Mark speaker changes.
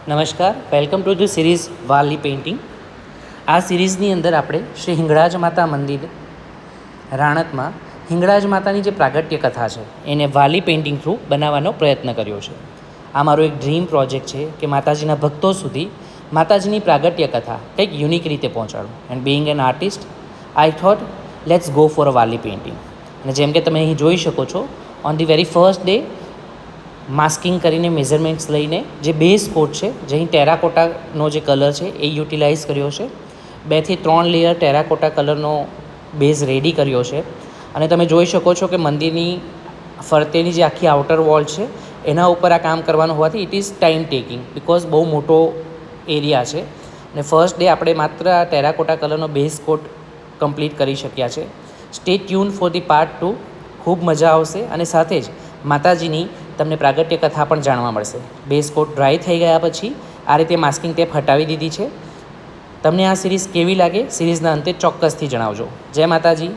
Speaker 1: નમસ્કાર, welcome to the series વાલી painting. આ સિરીઝની અંદર આપણે શ્રી હિંગળાજ માતા મંદિર રાણતમાં હિંગળાજ માતાની જે પ્રાગટ્ય કથા છે એને વાલી પેઇન્ટિંગ થ્રુ બનાવવાનો પ્રયત્ન કર્યો છે. આ મારો એક ડ્રીમ પ્રોજેક્ટ છે કે માતાજીના ભક્તો સુધી માતાજીની પ્રાગટ્ય કથા કંઈક યુનિક રીતે પહોંચાડું. And being an artist I thought let's go for a Warli painting. અને જેમ કે તમે અહીં જોઈ શકો છો, on the very first day masking કરીને મેઝરમેન્ટ્સ લઈને જે બેઝ કોટ છે, જે અહીં ટેરાકોટાનો જે કલર છે એ યુટિલાઇઝ કર્યો છે. 2 થી 3 લેયર ટેરાકોટા કલરનો બેઝ રેડી કર્યો છે. અને તમે જોઈ શકો છો કે મંદિરની ફરતેની જે આખી આઉટર વોલ છે એના ઉપર આ કામ કરવાનું હોવાથી it is time taking, because બહુ મોટો એરિયા છે. અને ફર્સ્ટ ડે આપણે માત્ર આ ટેરાકોટા કલરનો બેઝ કોટ કમ્પ્લીટ કરી શક્યા છે. Stay tune for the part 2. ખૂબ મજા આવશે અને સાથે જ માતાજીની તમને પ્રાગટ્ય કથા પણ જાણવા મળશે. બેઝ કોટ ડ્રાય થઈ ગયા પછી આ રીતે માસ્કિંગ ટેપ હટાવી દીધી છે. તમને આ સિરીઝ કેવી લાગે, સિરીઝના અંતે ચોક્કસથી જણાવજો. જય માતાજી.